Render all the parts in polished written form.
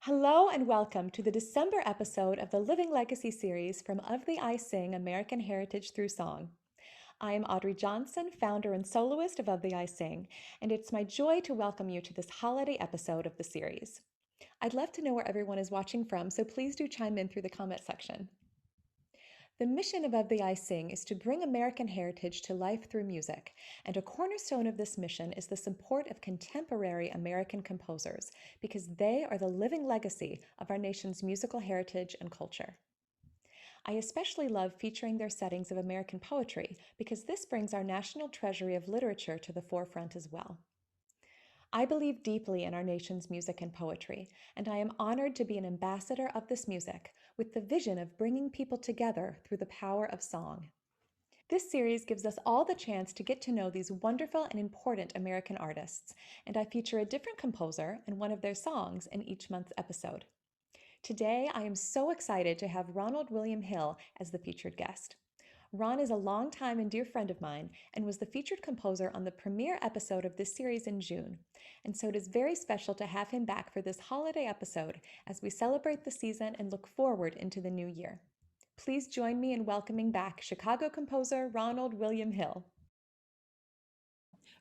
Hello and welcome to the December episode of the Living Legacy series from Of the I Sing American Heritage Through Song. I am Audrey Johnson, founder and soloist of the I Sing, and it's my joy to welcome you to this holiday episode of the series. I'd love to know where everyone is watching from, so please do chime in through the comment section. The mission of the I Sing is to bring American heritage to life through music, and a cornerstone of this mission is the support of contemporary American composers, because they are the living legacy of our nation's musical heritage and culture. I especially love featuring their settings of American poetry, because this brings our national treasury of literature to the forefront as well. I believe deeply in our nation's music and poetry, and I am honored to be an ambassador of this music with the vision of bringing people together through the power of song. This series gives us all the chance to get to know these wonderful and important American artists, and I feature a different composer and one of their songs in each month's episode. Today, I am so excited to have Ronald William Hill as the featured guest. Ron is a longtime and dear friend of mine and was the featured composer on the premiere episode of this series in June. And so it is very special to have him back for this holiday episode as we celebrate the season and look forward into the new year. Please join me in welcoming back Chicago composer Ronald William Hill.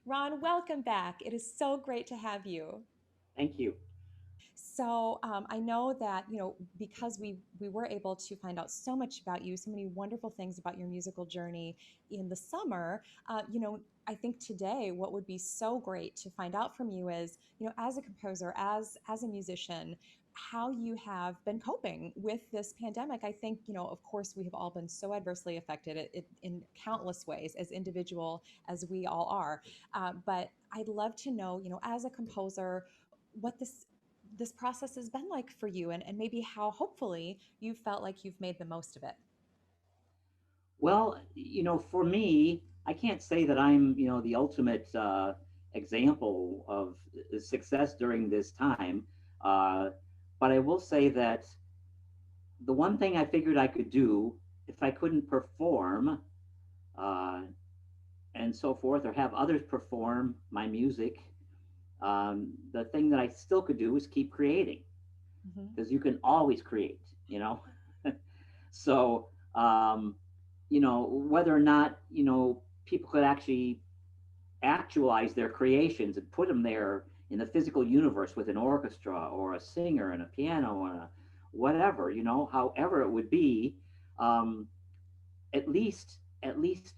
Ron, welcome back. It is so great to have you. Thank you. So I know that because we were able to find out so much about you, so many wonderful things about your musical journey in the summer. I think today what would be so great to find out from you is as a composer, as a musician, how you have been coping with this pandemic. I think of course we have all been so adversely affected in countless ways as individual as we all are. But I'd love to know as a composer what this process has been like for you and maybe how hopefully you felt like you've made the most of it. Well, for me, I can't say that I'm, the ultimate example of success during this time. Uh, but I will say that the one thing I figured I could do if I couldn't perform uh, and so forth, or have others perform my music, the thing that I still could do is keep creating Hmm. because you can always create. So, whether or not, people could actually actualize their creations and put them there in the physical universe with an orchestra or a singer and a piano and a whatever, however it would be, um, at least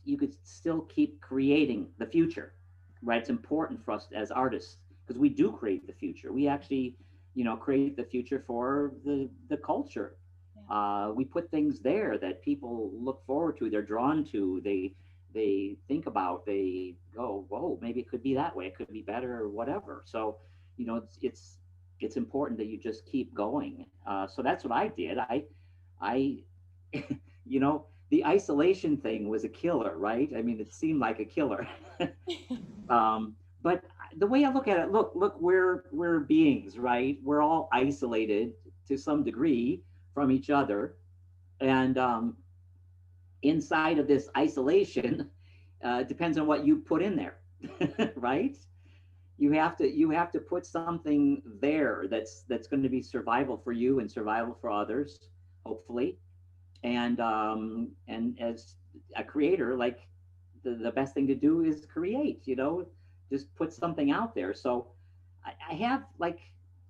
you could still keep creating the future, right? It's important for us as artists because we do create the future. We actually, create the future for the culture. Yeah. We put things there that people look forward to. They're drawn to. They think about. They go, whoa, maybe it could be that way. It could be better or whatever. So, it's important that you just keep going. So that's what I did. I the isolation thing was a killer, right? I mean, it seemed like a killer. But the way I look at it, look, we're beings, right? We're all isolated to some degree from each other, and inside of this isolation, depends on what you put in there, right? You have to put something there that's going to be survival for you and survival for others, hopefully. And as a creator, like the best thing to do is create, just put something out there. So I have like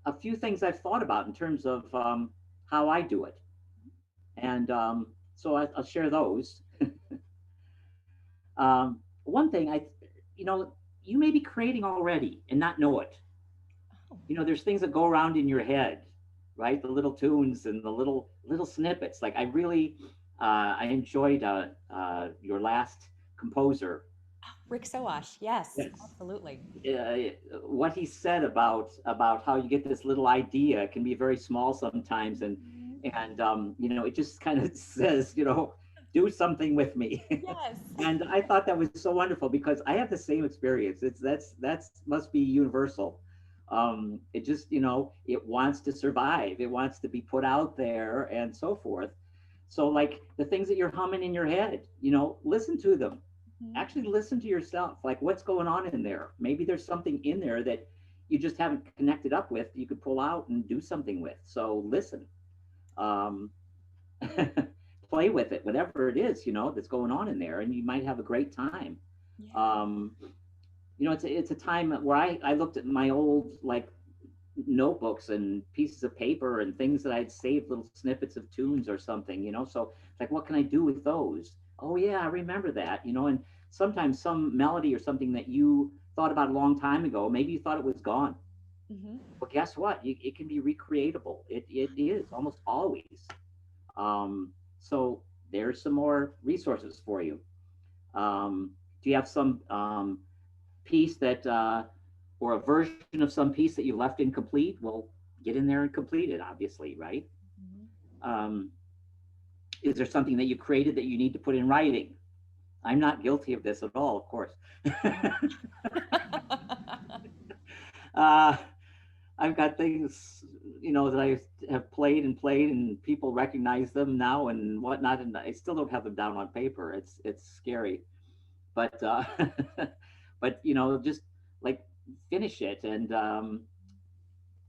a few things I've thought about in terms of how I do it, and so I'll share those. One thing you may be creating already and not know it. Oh, There's things that go around in your head, right? The little tunes and the little snippets. Like I enjoyed your last composer. Rick Soash. Yes, Yes. absolutely. What he said about how you get this little idea. It can be very small sometimes, and Mhm. and it just kind of says, do something with me. Yes. And I thought that was so wonderful because I have the same experience. That's must be universal. It just, it wants to survive. It wants to be put out there and so forth. So like the things that you're humming in your head, listen to them. Mhm. Actually listen to yourself. Like what's going on in there? Maybe there's something in there that you just haven't connected up with, you could pull out and do something with. So listen, um, play with it, whatever it is, that's going on in there, and you might have a great time. Yeah. Um, it's a time where I looked at my old like notebooks and pieces of paper and things that I'd saved, little snippets of tunes or something, So like, what can I do with those? Oh yeah, I remember that, and sometimes some melody or something that you thought about a long time ago, maybe you thought it was gone. Hmm. Well, guess what? It can be recreatable. It is almost always. So there's some more resources for you. Do you have some piece that, or a version of some piece that you left incomplete? Well, get in there and complete it, obviously, right? Hmm. Um, is there something that you created that you need to put in writing? I'm not guilty of this at all, of course. uh, I've got things, that I have played and played, and people recognize them now and whatnot, and I still don't have them down on paper. It's scary, but but just like finish it and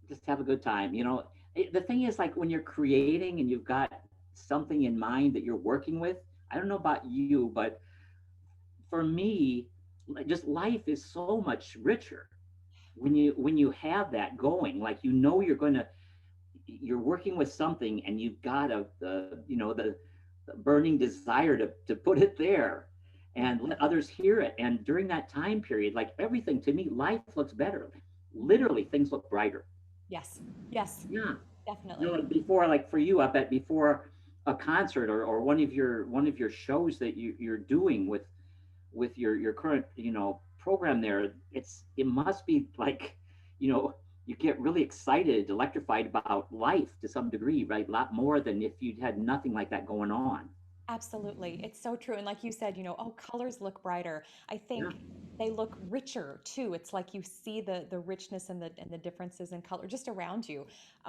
just have a good time. The thing is, like when you're creating and you've got something in mind that you're working with. I don't know about you, but for me, just life is so much richer when you have that going. Like you're working with something and you've got the burning desire to put it there and let others hear it. And during that time period, like everything to me, life looks better. Hmm. Literally, things look brighter. Yes. Yes. Yeah. Definitely. Like before, like for you, I bet before a concert or one of your shows that you're doing with your current program there, it must be like you know you get really excited, electrified about life to some degree, right? A lot more than if you'd had nothing like that going on. Absolutely. It's so true. And like you said, oh, colors look brighter. I Yeah, think they look richer too. It's like you see the richness and the differences in color just around you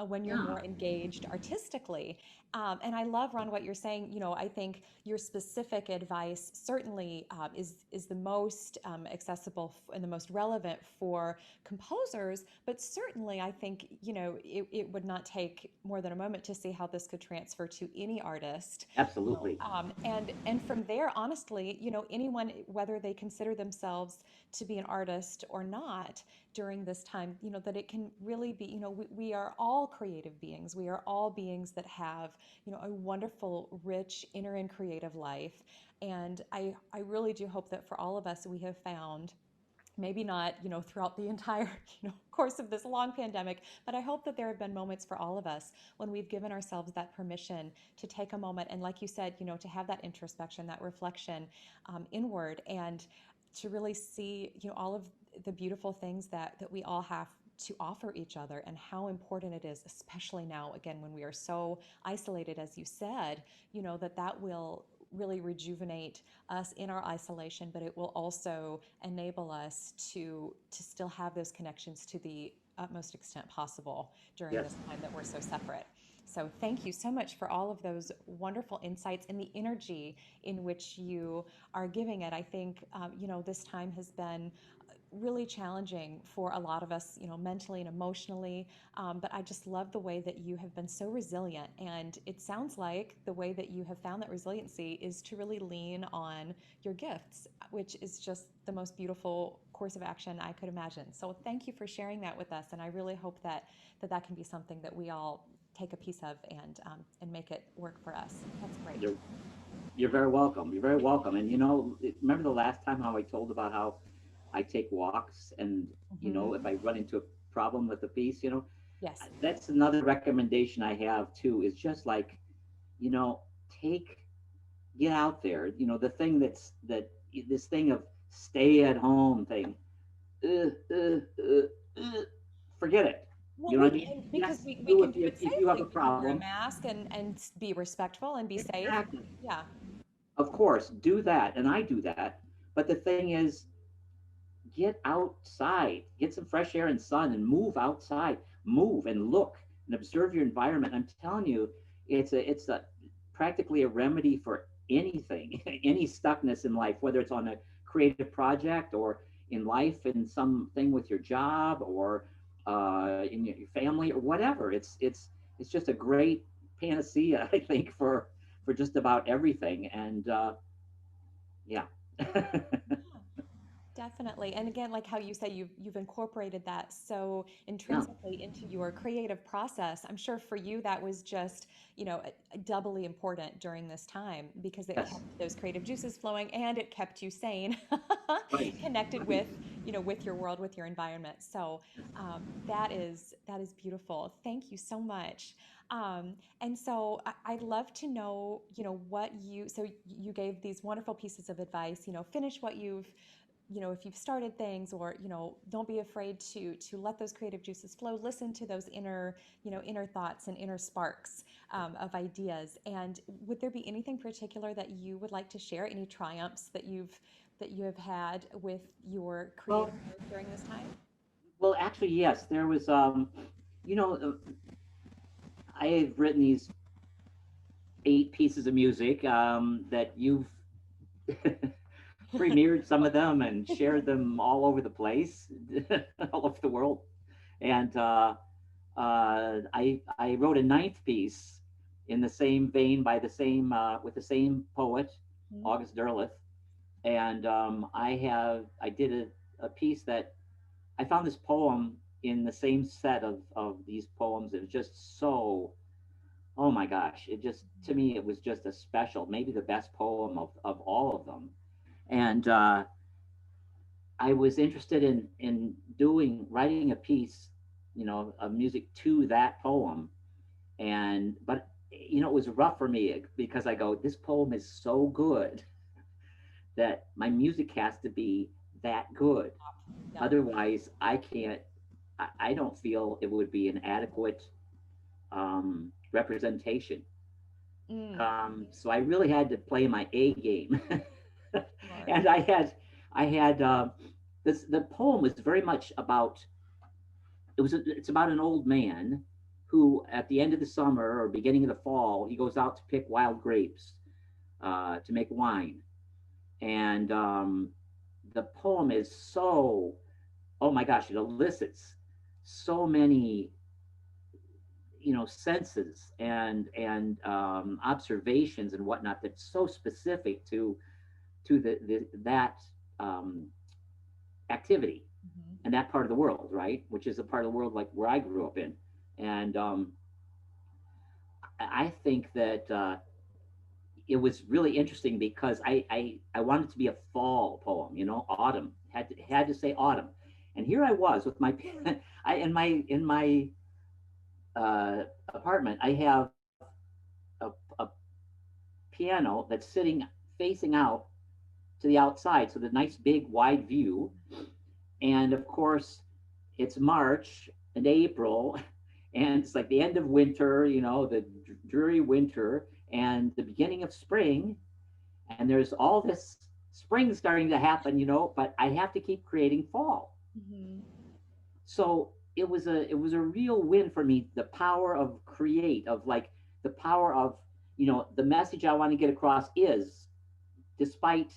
when you're yeah, more engaged artistically. And I love, Ron, what you're saying. I think your specific advice certainly is the most accessible and the most relevant for composers. But certainly, I think it would not take more than a moment to see how this could transfer to any artist. absolutely. And from there, honestly, anyone, whether they consider themselves to be an artist or not during this time, that it can really be, we are all creative beings. We are all beings that have, a wonderful, rich inner and creative life. And I really do hope that for all of us, we have found, maybe not throughout the entire course of this long pandemic, but I hope that there have been moments for all of us when we've given ourselves that permission to take a moment and, like you said, to have that introspection, that reflection inward, and to really see all of the beautiful things that we all have to offer each other, and how important it is, especially now, again, when we are so isolated, as you said, that will really rejuvenate us in our isolation, but it will also enable us to still have those connections to the utmost extent possible during Yes. this time that we're so separate. So thank you so much for all of those wonderful insights and the energy in which you are giving it. I think this time has been really challenging for a lot of us, mentally and emotionally. But I just love the way that you have been so resilient. And it sounds like the way that you have found that resiliency is to really lean on your gifts, which is just the most beautiful course of action I could imagine. So thank you for sharing that with us. And I really hope that can be something that we all take a piece of and make it work for us. That's great. You're you're very welcome. You're very welcome. And remember the last time how I told about how I take walks, and if Hmm. I run into a problem with a piece, Yes. that's another recommendation I have too. Is just like you know take get out there. The thing that this thing of stay at home thing. Uh, uh, uh, uh, Forget it. Well, You know we what I mean? can, because Yes, we do can if do you it if you have safely. a We can wear a problem. mask and be respectful and be safe. Exactly. Yeah. Of course, do that, and I do that. But the thing is, get outside, get some fresh air and sun, and move outside. Move and look and observe your environment. I'm telling you, it's a practically a remedy for anything, any stuckness in life, whether it's on a creative project or in life in something with your job or in your family or whatever. It's just a great panacea, I think, for just about everything. And yeah. Yeah. Definitely. And again, like how you say you've incorporated that so Yeah. intrinsically into your creative process. I'm sure for you that was just, doubly important during this time because it Yes. kept those creative juices flowing and it kept you sane, Right. connected Right. with your world, with your environment. So that is beautiful. Thank you so much. And so I'd love to know, what so you gave these wonderful pieces of advice, finish what if you've started things, or don't be afraid to let those creative juices flow, listen to those inner thoughts and inner sparks, of ideas. And would there be anything particular that you would like to share, any triumphs that you have had with your Well, creative work during this time? well, actually, yes. There was, you know, I have written these 8 pieces of music that you've premiered some of them and shared them all over the place, all over the world. And I wrote a ninth piece in the same vein by the same with the same poet, Mhm. August Derleth. And I did a piece that I found this poem in the same set of these poems. It was just so, oh my gosh, it just, to me, it was just a special, maybe the best poem of all of them. And I was interested in writing a piece, of music to that poem. And but it was rough for me because I go, this poem is so good that my music has to be that good. Yep. Otherwise, I can't. I don't feel it would be an adequate representation. Mm, So I really had to play my A game, sure. and I had this. The poem was very much about. It's about an old man who, at the end of the summer or beginning of the fall, he goes out to pick wild grapes to make wine, and the poem is so, oh my gosh, it elicits so many senses and observations and whatnot that's so specific to that um, activity Mhm. and that part of the world, right? Which is a part of the world like where I grew up in. And I think that it was really interesting because I wanted it to be a fall poem, autumn. Had to say autumn. And here I was with my I in my apartment. I have a piano that's sitting facing out to the outside, so the nice big wide view. And of course, it's March and April, and it's like the end of winter, the dreary winter, and the beginning of spring. And there's all this spring starting to happen, but I have to keep creating fall. Mhm. So it was a real win for me. The power of create, of like the power of the message I want to get across is, despite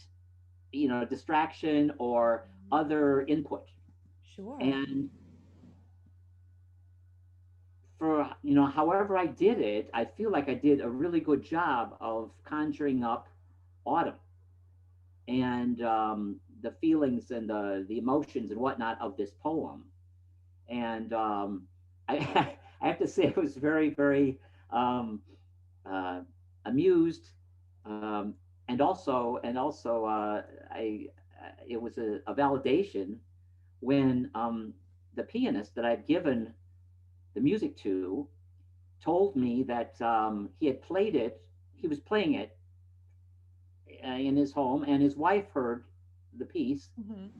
distraction or Mhm. other input. Sure. And for however I did it, I feel like I did a really good job of conjuring up autumn and the feelings and the emotions and whatnot of this poem. And I I have to say I was very very um, uh, amused, um, and also I it was a validation when the pianist that I'd given the music to told me that he had played it. He was playing it in his home, and his wife heard the piece, Mhm.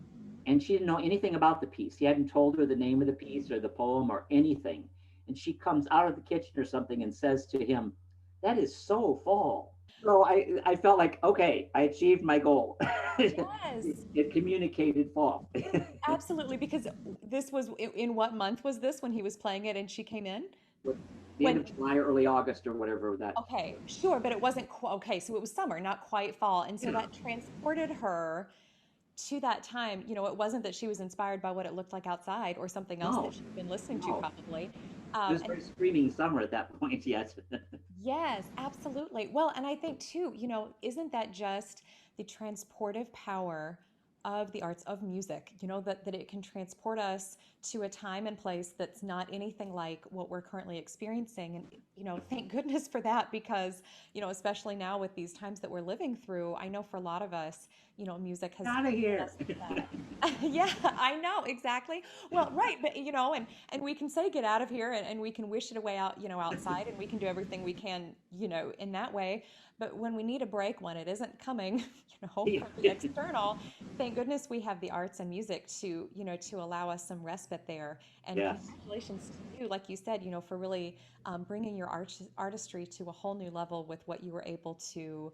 and she didn't know anything about the piece. He hadn't told her the name of the piece or the poem or anything. And she comes out of the kitchen or something and says to him, "That is so fall." So I felt like, okay, I achieved my goal. it, Yes, it communicated fall. absolutely. Because this was in what month was this when he was playing it and she came in? The end When of July, early August, or whatever that. Okay, sure, but it wasn't okay. So it was summer, not quite fall, and so Yeah. that transported her to that time, it wasn't that she was inspired by what it looked like outside or something else that No, she'd been listening to no. probably. It was And very screaming summer at that point, yes. yes, absolutely. Well, and I think too, isn't that just the transportive power of the arts of music, that it can transport us to a time and place that's not anything like what we're currently experiencing. And, thank goodness for that because, especially now with these times that we're living through, I know for a lot of us, music has Out of given here. us that. Yeah, I know exactly. Well, right, but and we can say get out of here and we can wish it away out, outside and we can do everything we can, in that way. But when we need a break, when it isn't coming, Yeah. from the external, thank goodness we have the arts and music to, to allow us some respite there. And Yes. congratulations to you, like you said, for really bringing your artistry to a whole new level with what you were able to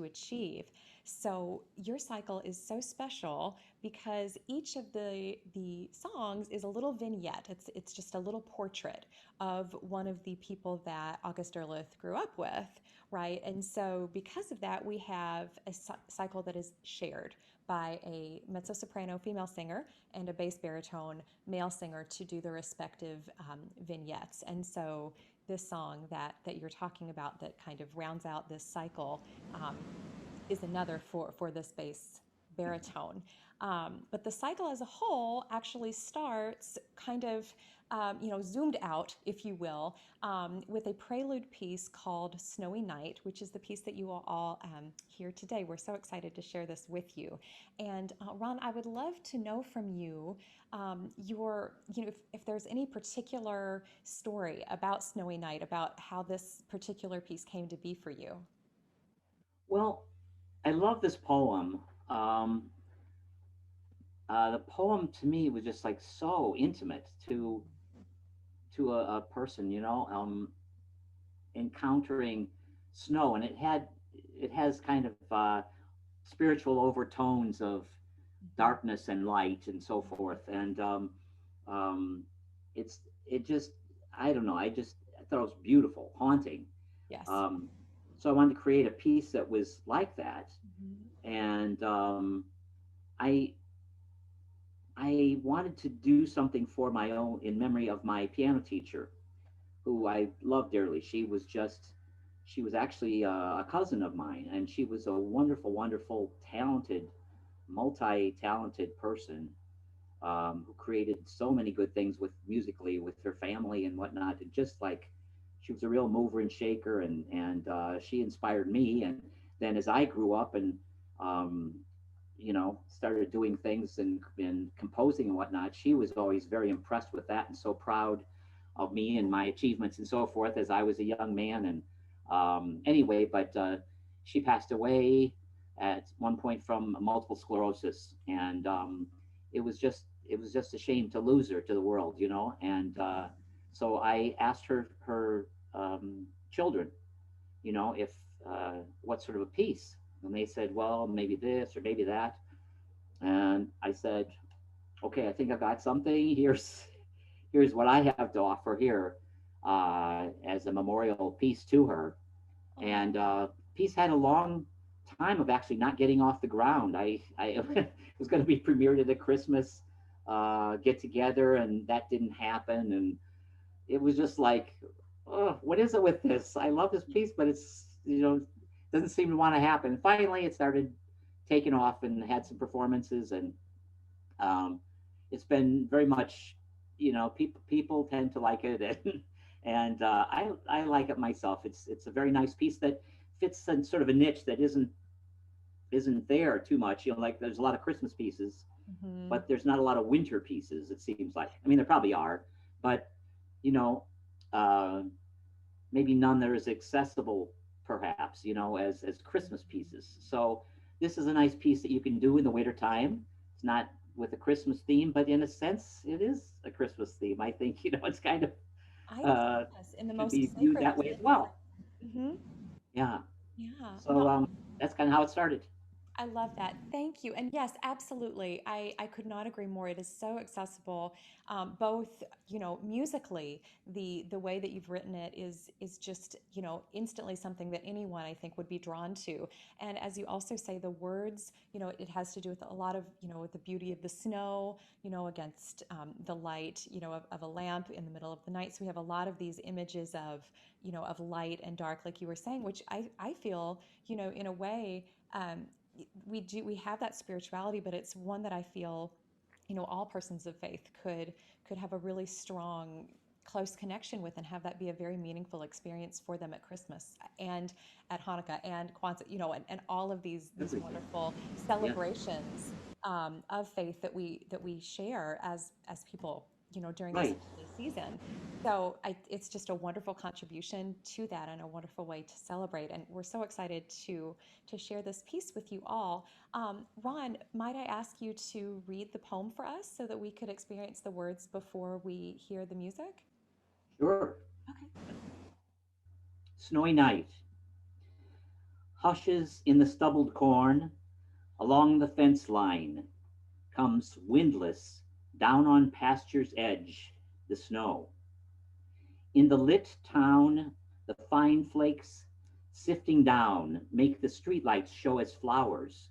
achieve. So your cycle is so special because each of the songs is a little vignette. It's just a little portrait of one of the people that August Derleth grew up with, right? And so because of that, we have a cycle that is shared by a mezzo soprano female singer and a bass baritone male singer to do the respective vignettes. And so this song that you're talking about that kind of rounds out this cycle um, is another for this bass baritone. But the cycle as a whole actually starts kind of, zoomed out, if you will, with a prelude piece called Snowy Night, which is the piece that you will all hear today. We're so excited to share this with you. And Ron, I would love to know from you if there's any particular story about Snowy Night, about how this particular piece came to be for you. Well, I love this poem. Um, the poem to me was just like so intimate to a person, encountering snow, and it has kind of spiritual overtones of Mhm. darkness and light and so forth, and um, it's it just I don't know, I thought it was beautiful, haunting. Yes. Um, so I wanted to create a piece that was like that, Mhm. and I I wanted to do something for my own in memory of my piano teacher, who I loved dearly. She was actually a cousin of mine, and she was a wonderful, wonderful, talented, multi-talented person who created so many good things with musically with her family and whatnot. And just like she was a real mover and shaker, and she inspired me. And then as I grew up and um, started doing things and composing and whatnot, she was always very impressed with that and so proud of me and my achievements and so forth as I was a young man. And anyway, but she passed away at one point from multiple sclerosis, and it was just a shame to lose her to the world, And so I asked her children, if what sort of a piece, and they said, well, maybe this or maybe that, and I said, okay, I think I've got something. Here's what I have to offer here as a memorial piece to her. And Oh, piece had a long time of actually not getting off the ground. I it was going to be premiered at a Christmas get together, and that didn't happen. And it was just like, oh, what is it with this? I love this piece, but it's doesn't seem to want to happen. And finally, it started taking off and had some performances, and um, it's been very much, people tend to like it, and I like it myself. It's a very nice piece that fits in sort of a niche that isn't there too much. Like there's a lot of Christmas pieces, hmm. but there's not a lot of winter pieces. It seems like. I mean, there probably are, but you know, uh, maybe none that are as accessible, perhaps, as Christmas pieces. So this is a nice piece that you can do in the winter time. It's not with a Christmas theme, but in a sense, it is a Christmas theme. I think, it's kind of I uh, yes, in the should most be viewed sacred that way as sense. well. Hmm. Yeah. Yeah. So Well, that's kind of how it started. I love that. Thank you. And yes, absolutely. I could not agree more. It is so accessible, both, musically, the way that you've written it is just, instantly something that anyone I think would be drawn to. And as you also say, the words, it has to do with a lot of, with the beauty of the snow, against the light, of a lamp in the middle of the night. So we have a lot of these images of light and dark, like you were saying, which I feel, in a way, we have that spirituality, but it's one that I feel, all persons of faith could have a really strong close connection with and have that be a very meaningful experience for them at Christmas and at Hanukkah and Kwanzaa, and all of these Everything. wonderful Yes. celebrations of faith that we share as people, during this Right. holiday season. So it's just a wonderful contribution to that and a wonderful way to celebrate. And we're so excited to share this piece with you all. Ron, might I ask you to read the poem for us so that we could experience the words before we hear the music? Sure. Okay. Snowy night. Hushes in the stubbled corn. Along the fence line comes windless down on pasture's edge the snow. In the lit town, the fine flakes sifting down make the streetlights show as flowers,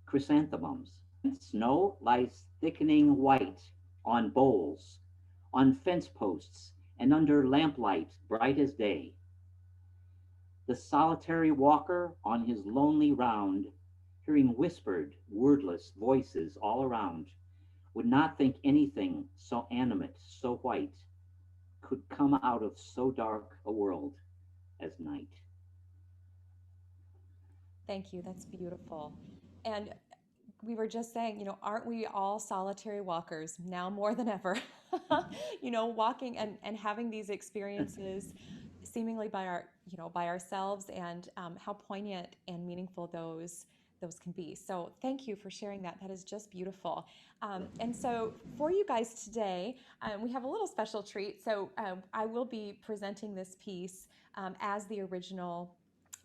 chrysanthemums. Snow lies thickening white on bowls, on fence posts, and under lamplight bright as day. The solitary walker on his lonely round, hearing whispered, wordless voices all around, would not think anything so animate, so white, could come out of so dark a world as night. Thank you. That's beautiful. And we were just saying, aren't we all solitary walkers now more than ever? Walking and having these experiences seemingly by ourselves, and how poignant and meaningful those can be. So thank you for sharing that. That is just beautiful. And so for you guys today, we have a little special treat. So I will be presenting this piece as the original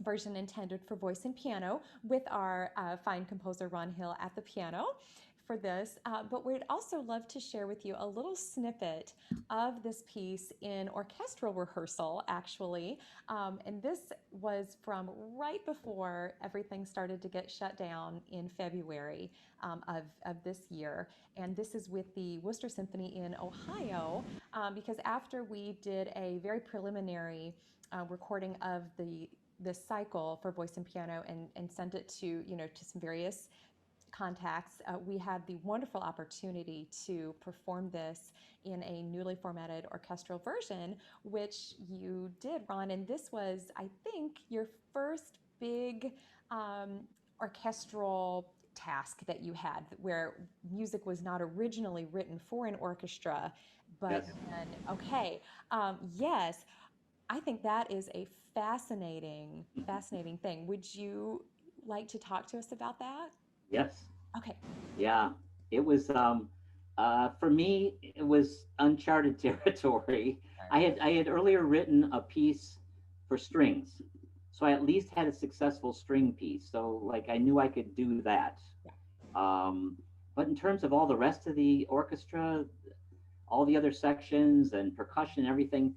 version intended for voice and piano with our fine composer Ron Hill at the piano for this. But we'd also love to share with you a little snippet of this piece in orchestral rehearsal, actually. And this was from right before everything started to get shut down in February of this year. And this is with the Worcester Symphony in Ohio, because after we did a very preliminary recording of this cycle for voice and piano and sent it to some various contacts, we had the wonderful opportunity to perform this in a newly formatted orchestral version, which you did, Ron. And this was, I think, your first big orchestral task that you had, where music was not originally written for an orchestra, but Yes. then, okay, yes, I think that is a fascinating thing. Would you like to talk to us about that? Yes. Okay. Yeah. It was for me it was uncharted territory. I had earlier written a piece for strings. So I at least had a successful string piece. So like I knew I could do that. Yeah. Um, but in terms of all the rest of the orchestra, all the other sections and percussion and everything,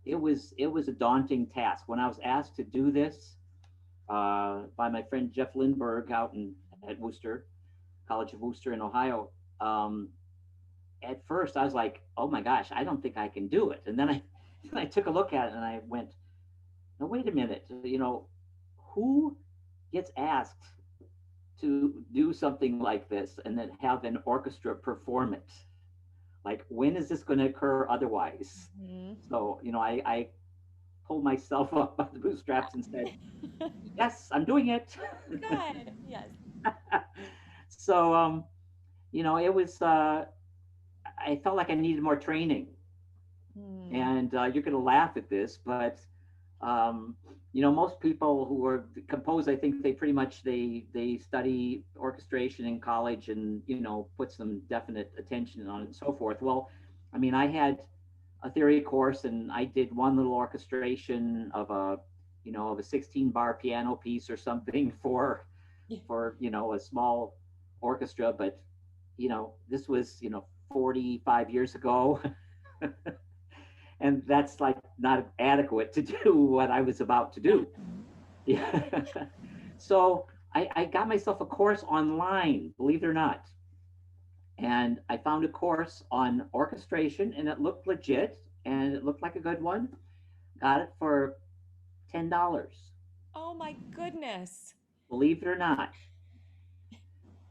it was a daunting task. When I was asked to do this by my friend Jeff Lindbergh out at Worcester, College of Worcester in Ohio, um, at first I was like, oh my gosh, I don't think I can do it. And then I took a look at it and I went, no, wait a minute, who gets asked to do something like this and then have an orchestra perform it? Like, when is this going to occur otherwise? Mhm. So, I pulled myself up by the bootstraps and said, yes, I'm doing it. Good. Yes. So, it was, I felt like I needed more training. Hmm. And you're going to laugh at this, but um, most people who are compose, I think they pretty much they study orchestration in college and put some definite attention on it and so forth. Well, I mean, I had a theory course and I did one little orchestration of a 16 bar piano piece or something for Yeah. for a small orchestra, but this was 45 years ago, and that's like not adequate to do what I was about to Yeah. do. Yeah. So I got myself a course online, believe it or not. And I found a course on orchestration, and it looked legit and it looked like a good one. Got it for $10, Oh my goodness. believe it or not.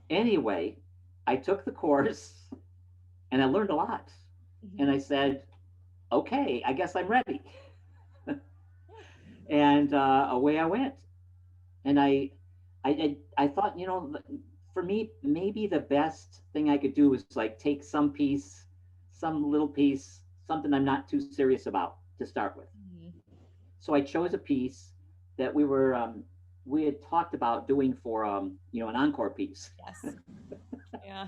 Anyway, I took the course and I learned a lot. And Hmm. I said, okay, I guess I'm ready. Yeah. And away I went. And I thought, for me, maybe the best thing I could do is like take some piece, some little piece, something I'm not too serious about to start with. Mhm. So I chose a piece that we had talked about doing for an encore piece. Yes. Yeah.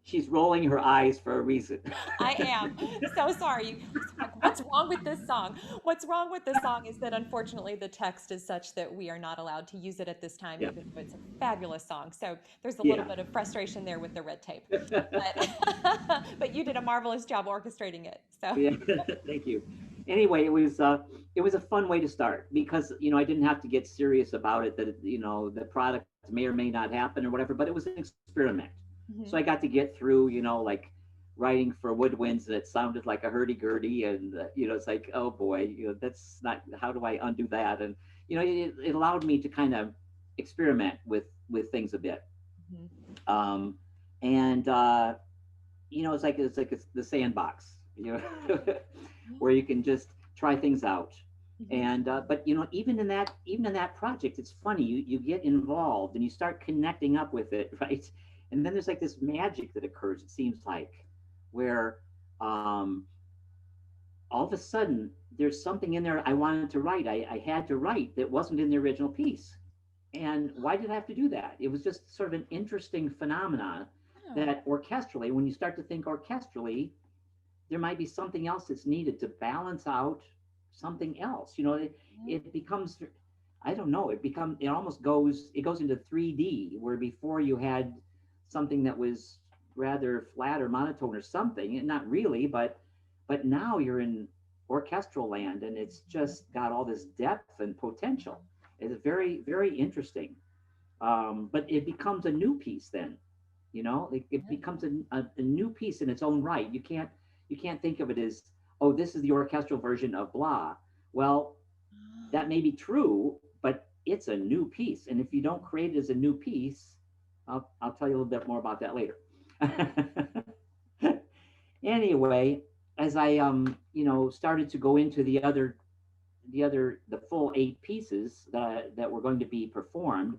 She's rolling her eyes for a reason. I am so sorry. Like, what's wrong with this song? What's wrong with this song is that unfortunately the text is such that we are not allowed to use it at this time, Yeah, even though it's a fabulous song. So there's a little yeah. bit of frustration there with the red tape. But but you did a marvelous job orchestrating it. So Yeah, thank you. Anyway, it was a fun way to start because I didn't have to get serious about it that the product may or may not happen or whatever, but it was an experiment. So mhm. I got to get through like writing for woodwinds that sounded like a hurdy-gurdy, and it's like, oh boy, that's not, how do I undo that? And it allowed me to kind of experiment with things a bit. Mhm. um, and it's the sandbox, Yeah. where you can just try things out. Mhm. And but even in that project, it's funny. You get involved and you start connecting up with it, right? And then there's like this magic that occurs. It seems like where um, all of a sudden there's something in there I wanted to write. I had to write that wasn't in the original piece. And why did I have to do that? It was just sort of an interesting phenomenon Oh. that orchestrally, when you start to think orchestrally, there might be something else that's needed to balance out something else. Mhm. It becomes, I don't know, it goes into 3D, where before you had something that was rather flat or monotone or something, and not really, but now you're in orchestral land, and it's Mhm. just got all this depth and potential. It's very, very interesting. But it becomes a new piece then. It Yeah. becomes a new piece in its own right. You can't think of it as, oh, this is the orchestral version of blah. Well, that may be true, but it's a new piece. And if you don't create it as a new piece, I'll tell you a little bit more about that later. Anyway, as I started to go into the full 8 pieces that were going to be performed,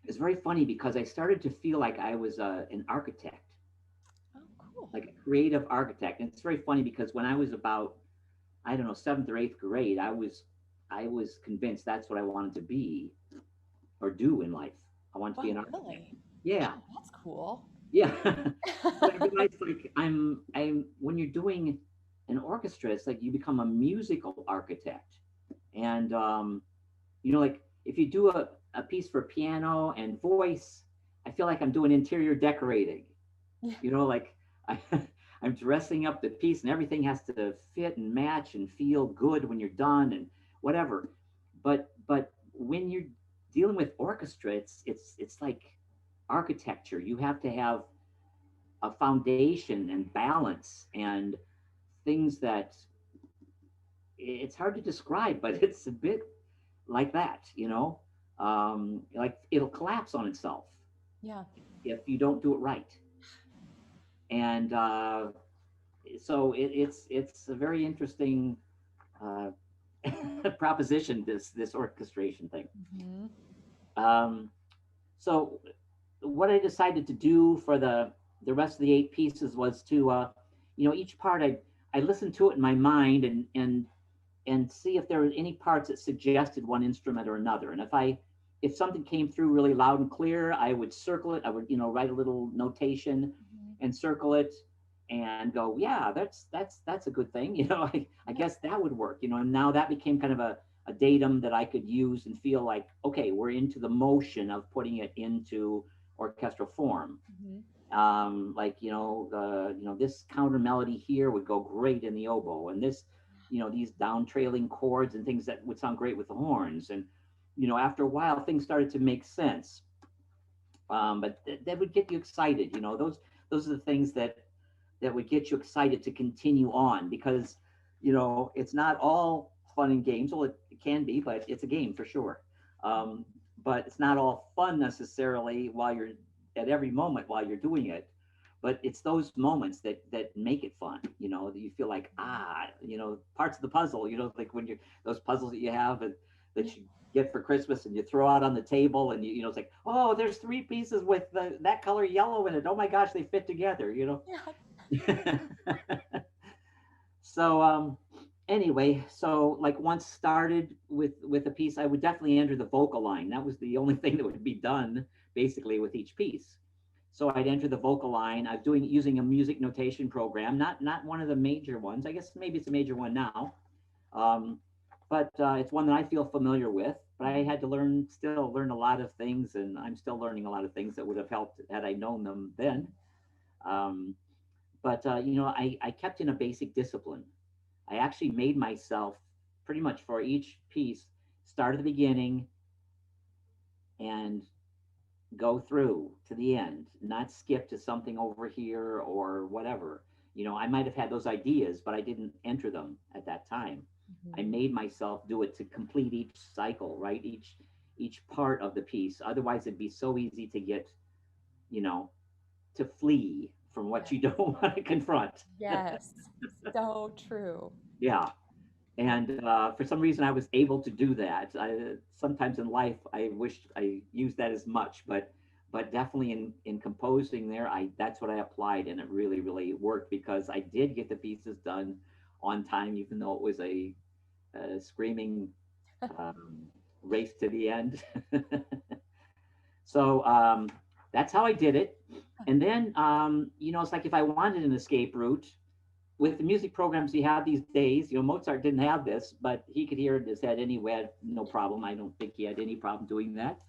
it's very funny because I started to feel like I was an architect, Oh, cool. like a creative architect. And it's very funny because when I was about, I don't know, seventh or eighth grade, I was convinced that's what I wanted to be or do in life. I wanted to be Wow, an architect. really? Yeah, Wow, that's cool. yeah. So I realized, like, I'm when you're doing an orchestra, it's like you become a musical architect. And like if you do a piece for piano and voice, I feel like I'm doing interior decorating. Yeah. Like I, I'm dressing up the piece, and everything has to fit and match and feel good when you're done and whatever. But when you're dealing with orchestra, it's like architecture. You have to have a foundation and balance and things that it's hard to describe, but it's a bit like that. Like it'll collapse on itself Yeah. if you don't do it right. And so it's a very interesting uh, proposition, this orchestration thing. Mhm. Um, so what I decided to do for the rest of the 8 pieces was to each part I listened to it in my mind and see if there were any parts that suggested one instrument or another. And if something came through really loud and clear, I would circle it. I would write a little notation Mhm. and circle it and go, yeah, that's a good thing. I Yeah. guess that would work. And now that became kind of a datum that I could use and feel like, okay, we're into the motion of putting it into orchestral form. Hmm. Like this counter melody here would go great in the oboe, and this, these down trailing chords and things that would sound great with the horns. And after a while, things started to make sense. But that would get you excited. Those are the things that would get you excited to continue on, because it's not all fun and games. Well, it can be, but it's a game for sure. um, but it's not all fun necessarily while you're at every moment while you're doing it. But it's those moments that make it fun, that you feel like, parts of the puzzle, like when you're those puzzles that you have and that you get for Christmas and you throw out on the table, and it's like, oh, there's three pieces with that color yellow in it, oh my gosh, they fit together. Yeah. So anyway, so like once started with a piece, I would definitely enter the vocal line. That was the only thing that would be done basically with each piece. So I'd enter the vocal line. I'm doing using a music notation program, not one of the major ones. I guess maybe it's a major one now, um, but it's one that I feel familiar with. But I Mhm. had to still learn a lot of things, and I'm still learning a lot of things that would have helped had I known them then. Um, but I kept in a basic discipline. I actually made myself pretty much for each piece start at the beginning and go through to the end, not skip to something over here or whatever. I might have had those ideas, but I didn't enter them at that time. I Mhm. made myself do it to complete each cycle, right? Each part of the piece. Otherwise, it'd be so easy to get, you know, to flee from what Yeah. you don't want to confront. Yes. So true. Yeah. Yeah. And for some reason, I was able to do that. Sometimes in life, I wish I used that as much, but definitely in composing there, I that's what I applied, and it really really worked because I did get the pieces done on time, even though it was a screaming um, race to the end. So that's how I did it. And then it's like if I wanted an escape route, with the music programs you have these days, Mozart didn't have this, but he could hear it in his head anyway, no problem. I don't think he had any problem doing that.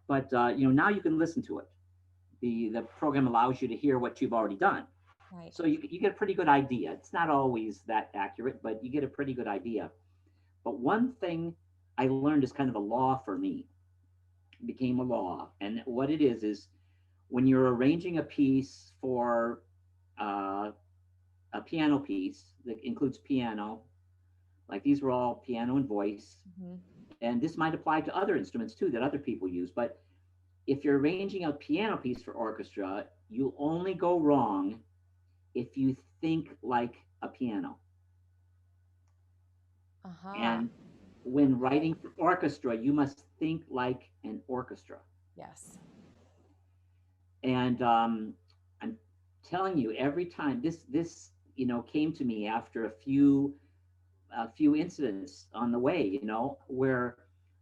But now you can listen to it. The program allows you to hear what you've already done, Right. so you get a pretty good idea. It's not always that accurate, but you get a pretty good idea. But one thing I learned is kind of a law for me. It became a law, and what it is when you're arranging a piece for uh, a piano piece that includes piano. Like these were all piano and voice. Mhm. And this might apply to other instruments too that other people use. But if you're arranging a piano piece for orchestra, you only go wrong if you think like a piano. Aha. And when Okay. writing for orchestra, you must think like an orchestra. Yes. And I'm telling you, every time this came to me after a few incidents on the way, where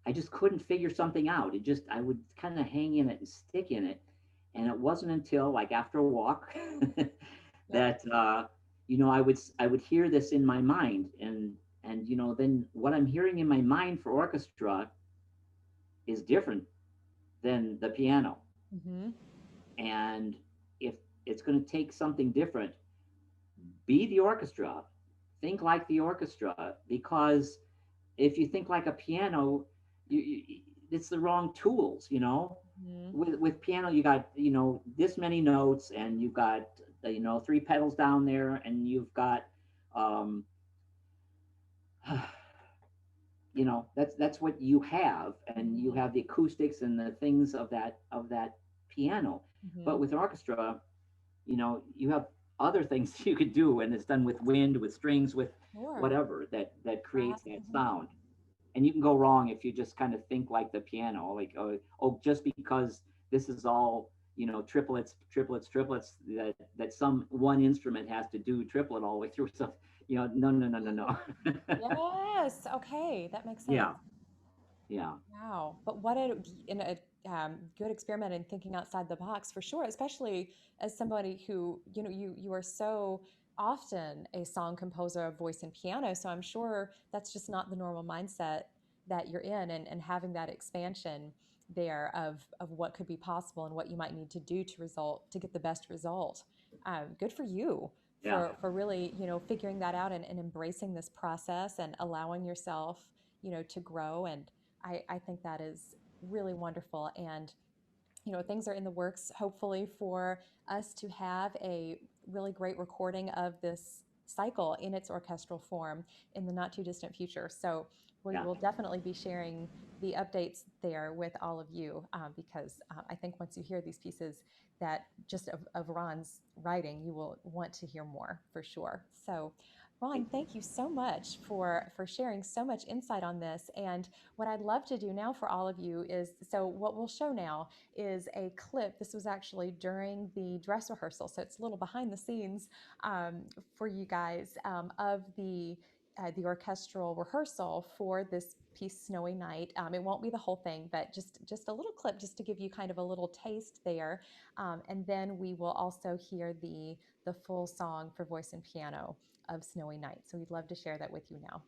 I just couldn't figure something out. I would kind of hang in it and stick in it. And it wasn't until like after a walk Yep. that, I would hear this in my mind. And then what I'm hearing in my mind for orchestra is different than the piano. Mhm. And if it's going to take something different, be the orchestra, think like the orchestra, because if you think like a piano, it's the wrong tools. Mhm. With piano, you got this many notes, and you've got three pedals down there, and you've got um, that's what you have, and you Mhm. have the acoustics and the things of that piano. But Mhm. with orchestra, you have other things you could do, and it's done with wind, with strings, with Sure. whatever that creates Brass. that Mhm. sound. And you can go wrong if you just kind of think like the piano, like just because this is all triplets, triplets, triplets, that some one instrument has to do triplet all the way through. So no, no, no, no, no. Yes. Okay. That makes sense. Yeah, yeah. Wow. But what a good experiment in thinking outside the box for sure, especially as somebody who, you are so often a song composer of voice and piano. So I'm sure that's just not the normal mindset that you're in, and having that expansion there of what could be possible and what you might need to do to get the best result. Good for you Yeah. for really, figuring that out, and embracing this process and allowing yourself, to grow. And I think that is really wonderful. And things are in the works, hopefully, for us to have a really great recording of this cycle in its orchestral form in the not too distant future. So we Yeah. will definitely be sharing the updates there with all of you, because I think once you hear these pieces that just of Ron's writing, you will want to hear more for sure. So Ron, Thank you. thank you so much for sharing so much insight on this. And what I'd love to do now for all of you is, so what we'll show now is a clip. This was actually during the dress rehearsal, so it's a little behind the scenes, for you guys, of the orchestral rehearsal for this piece, Snowy Night. It won't be the whole thing, but just a little clip, just to give you kind of a little taste there, and then we will also hear the full song for voice and piano of Snowy Night. So we'd love to share that with you now.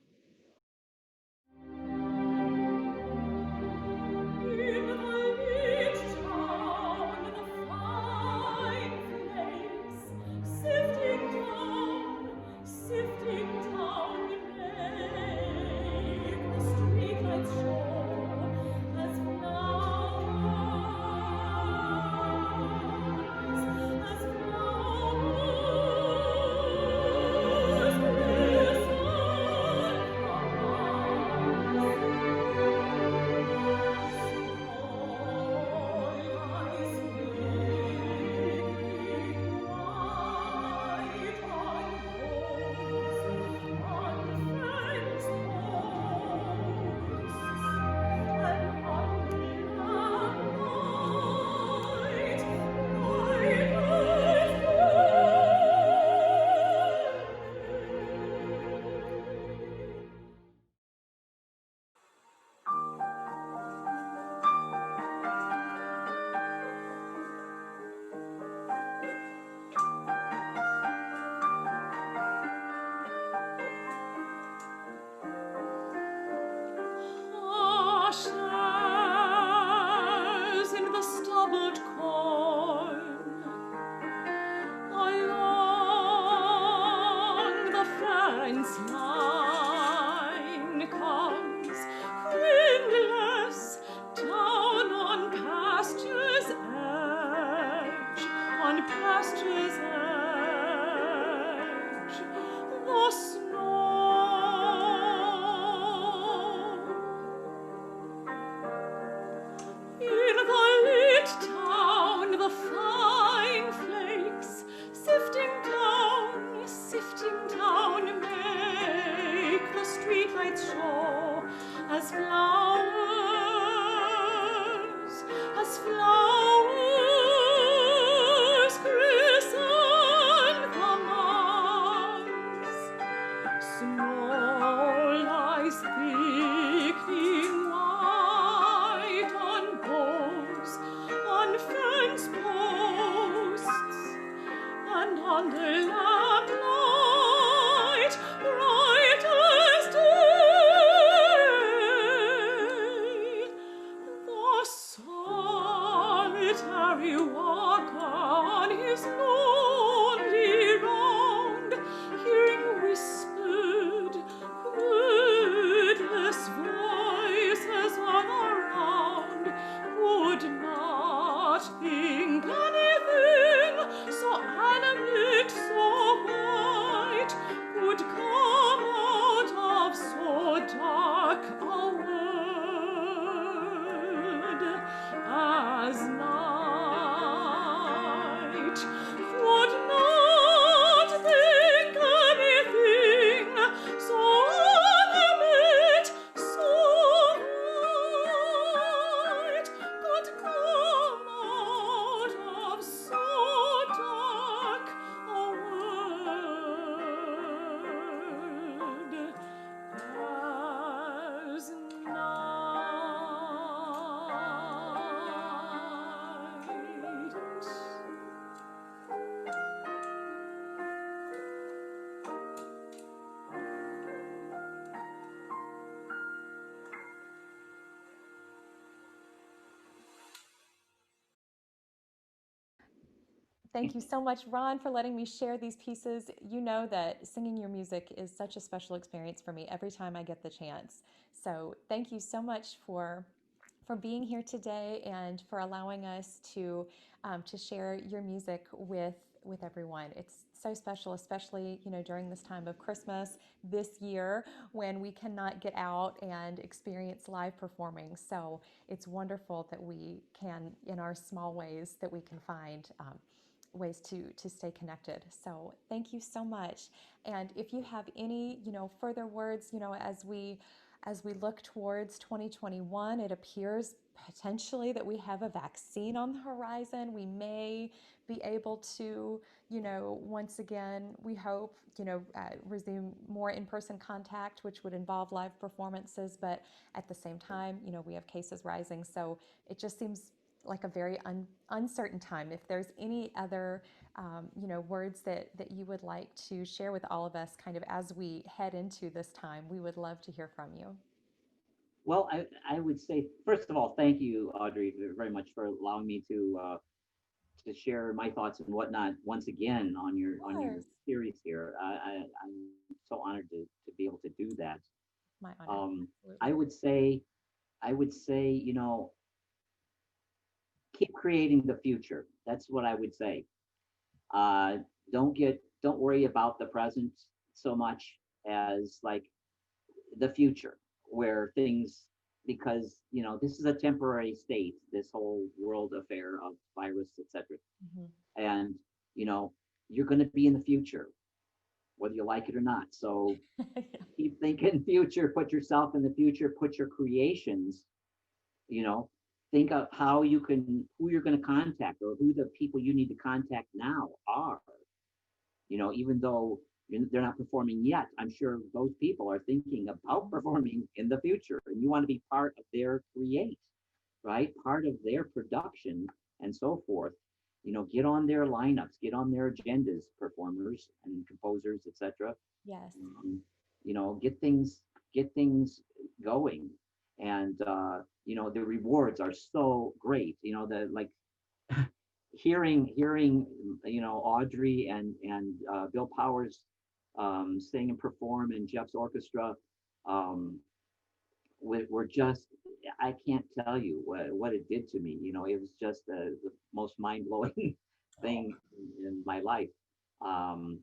Thank you so much, Ron, for letting me share these pieces. You know that singing your music is such a special experience for me every time I get the chance. So thank you so much for being here today and for allowing us to share your music with everyone. It's so special, especially during this time of Christmas this year when we cannot get out and experience live performing. So it's wonderful that we can, in our small ways, that we can find ways to stay connected. So thank you so much. And if you have any further words, as we look towards 2021, it appears potentially that we have a vaccine on the horizon. We may be able to, once again, we hope, resume more in-person contact, which would involve live performances. But at the same time, we have cases rising. So it just seems like a very uncertain time. If there's any other, words that you would like to share with all of us, kind of as we head into this time, we would love to hear from you. Well, I would say, first of all, thank you, Audrey, very much for allowing me to share my thoughts and whatnot once again Of on your course, series here. I'm so honored to be able to do that. my honor. Um, I Absolutely. would say I would say, keep creating the future. That's what I would say. Uh, don't worry about the present so much as like the future, where things, because this is a temporary state, this whole world affair of virus, etc. Hmm. And you know you're going to be in the future, whether you like it or not. So Yeah. keep thinking future, put yourself in the future, put your creations, you know think of how you can, who you're going to contact, or who the people you need to contact now are. Even though they're not performing yet, I'm sure those people are thinking about performing in the future, and you want to be part of their create, right? Part of their production and so forth. Get on their lineups, get on their agendas, performers and composers, etc. Yes. um, get things going, and the rewards are so great. The like hearing Audrey and Bill Powers sing and perform in Jeff's orchestra. um, we're just, I can't tell you what it did to me. It was just the most mind-blowing Oh, thing in my life.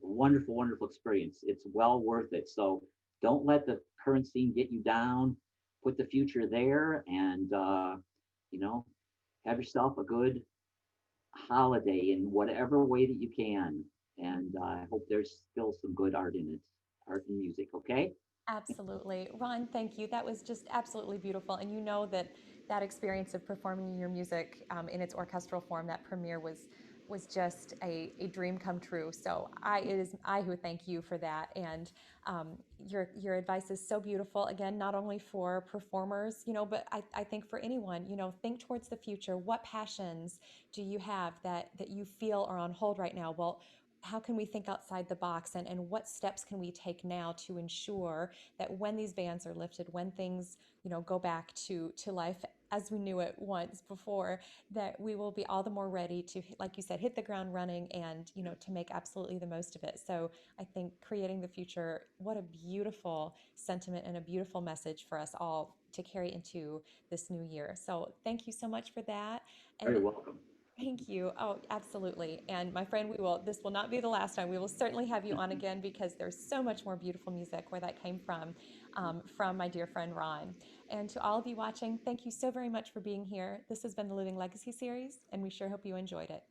Wonderful, wonderful experience. It's well worth it. So don't let the current scene get you down. Put the future there, and you know have yourself a good holiday in whatever way that you can. And I hope there's still some good art in it, art and music. Okay. absolutely. Ron, thank you. That was just absolutely beautiful. And you know that that experience of performing your music in its orchestral form, that premiere was just a dream come true. So it is I who thank you for that. And your advice is so beautiful. Again, not only for performers, but I think for anyone, think towards the future. What passions do you have that you feel are on hold right now? Well, how can we think outside the box, and what steps can we take now to ensure that when these bans are lifted, when things go back to life as we knew it once before, that we will be all the more ready to, like you said, hit the ground running and to make absolutely the most of it. So I think creating the future, what a beautiful sentiment and a beautiful message for us all to carry into this new year. So thank you so much for that. Very And welcome. thank you. Oh, absolutely. And my friend, this will not be the last time. We will certainly have you on again because there's so much more beautiful music where that came from my dear friend Ron. And to all of you watching, thank you so very much for being here. This has been the Living Legacy series, and we sure hope you enjoyed it.